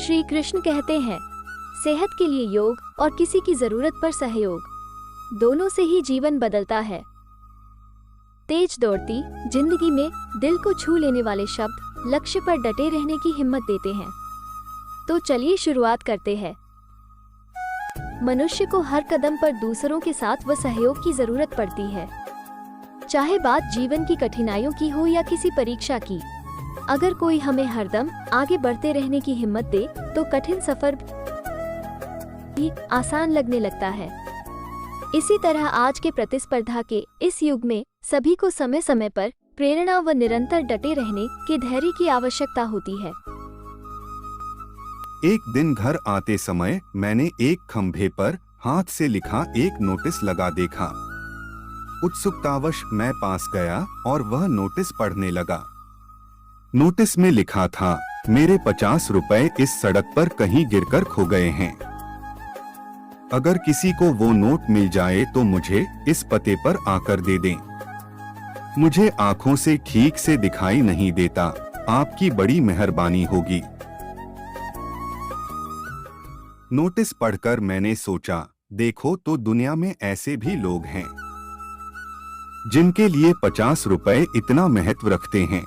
श्री कृष्ण कहते हैं, सेहत के लिए योग और किसी की जरूरत पर सहयोग, दोनों से ही जीवन बदलता है। तेज दौड़ती जिंदगी में दिल को छू लेने वाले शब्द लक्ष्य पर डटे रहने की हिम्मत देते हैं। तो चलिए शुरुआत करते हैं। मनुष्य को हर कदम पर दूसरों के साथ व सहयोग की जरूरत पड़ती है, चाहे बात जीवन की कठिनाइयों की हो या किसी परीक्षा की। अगर कोई हमें हरदम आगे बढ़ते रहने की हिम्मत दे तो कठिन सफर भी आसान लगने लगता है। इसी तरह आज के प्रतिस्पर्धा के इस युग में सभी को समय समय पर प्रेरणा व निरंतर डटे रहने के धैर्य की आवश्यकता होती है। एक दिन घर आते समय मैंने एक खंभे पर हाथ से लिखा एक नोटिस लगा देखा। उत्सुकतावश मैं पास गया और वह नोटिस पढ़ने लगा। नोटिस में लिखा था, मेरे 50 रुपए इस सड़क पर कहीं गिरकर खो गए हैं। अगर किसी को वो नोट मिल जाए तो मुझे इस पते पर आकर दे दें। मुझे आंखों से ठीक से दिखाई नहीं देता, आपकी बड़ी मेहरबानी होगी। नोटिस पढ़कर मैंने सोचा, देखो तो दुनिया में ऐसे भी लोग हैं जिनके लिए 50 रुपए इतना महत्व रखते हैं।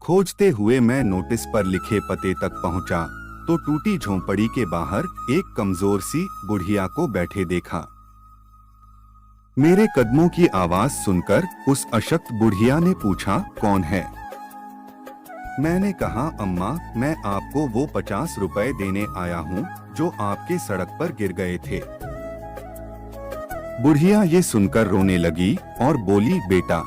खोजते हुए मैं नोटिस पर लिखे पते तक पहुंचा तो टूटी झोंपड़ी के बाहर एक कमजोर सी बुढ़िया को बैठे देखा। मेरे कदमों की आवाज सुनकर उस अशक्त बुढ़िया ने पूछा, कौन है? मैंने कहा, अम्मा, मैं आपको वो 50 रुपए देने आया हूँ जो आपके सड़क पर गिर गए थे। बुढ़िया ये सुनकर रोने लगी और बोली, बेटा,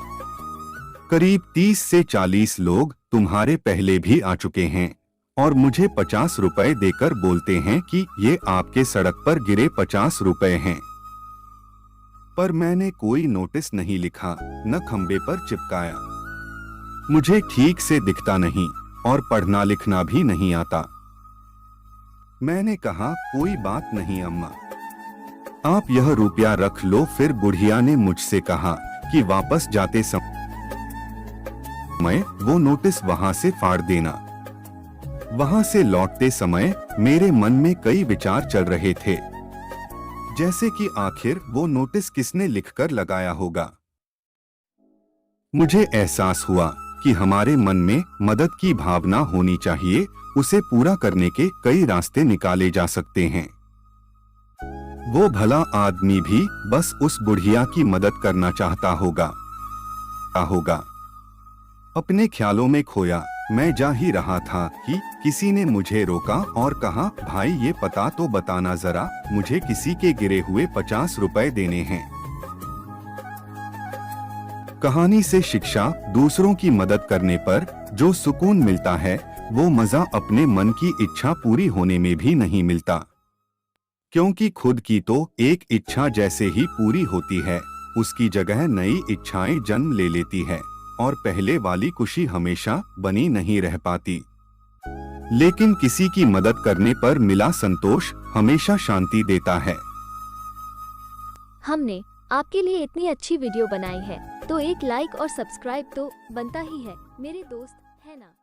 करीब 30 से 40 लोग तुम्हारे पहले भी आ चुके हैं और मुझे 50 रुपए देकर बोलते हैं कि ये आपके सड़क पर गिरे 50 रुपए हैं। पर मैंने कोई नोटिस नहीं लिखा, न खंबे पर चिपकाया। मुझे ठीक से दिखता नहीं और पढ़ना लिखना भी नहीं आता। मैंने कहा, कोई बात नहीं अम्मा, आप यह रुपया रख लो। फिर बुढ़िया ने मुझसे कहा कि वापस जाते समय वो नोटिस वहां से फाड़ देना। वहां से लौटते समय मेरे मन में कई विचार चल रहे थे, जैसे कि आखिर वो नोटिस किसने लिखकर लगाया होगा। मुझे एहसास हुआ कि हमारे मन में मदद की भावना होनी चाहिए, उसे पूरा करने के कई रास्ते निकाले जा सकते हैं। वो भला आदमी भी बस उस बुढ़िया की मदद करना चाहता होगा। अपने ख्यालों में खोया मैं जा ही रहा था कि किसी ने मुझे रोका और कहा, भाई ये पता तो बताना जरा, मुझे किसी के गिरे हुए 50 रुपए देने हैं। कहानी से शिक्षा, दूसरों की मदद करने पर जो सुकून मिलता है वो मजा अपने मन की इच्छा पूरी होने में भी नहीं मिलता, क्योंकि खुद की तो एक इच्छा जैसे ही पूरी होती है उसकी जगह नई इच्छाएं जन्म ले लेती है और पहले वाली खुशी हमेशा बनी नहीं रह पाती। लेकिन किसी की मदद करने पर मिला संतोष हमेशा शांति देता है। हमने आपके लिए इतनी अच्छी वीडियो बनाई है तो एक लाइक और सब्सक्राइब तो बनता ही है मेरे दोस्त, है ना।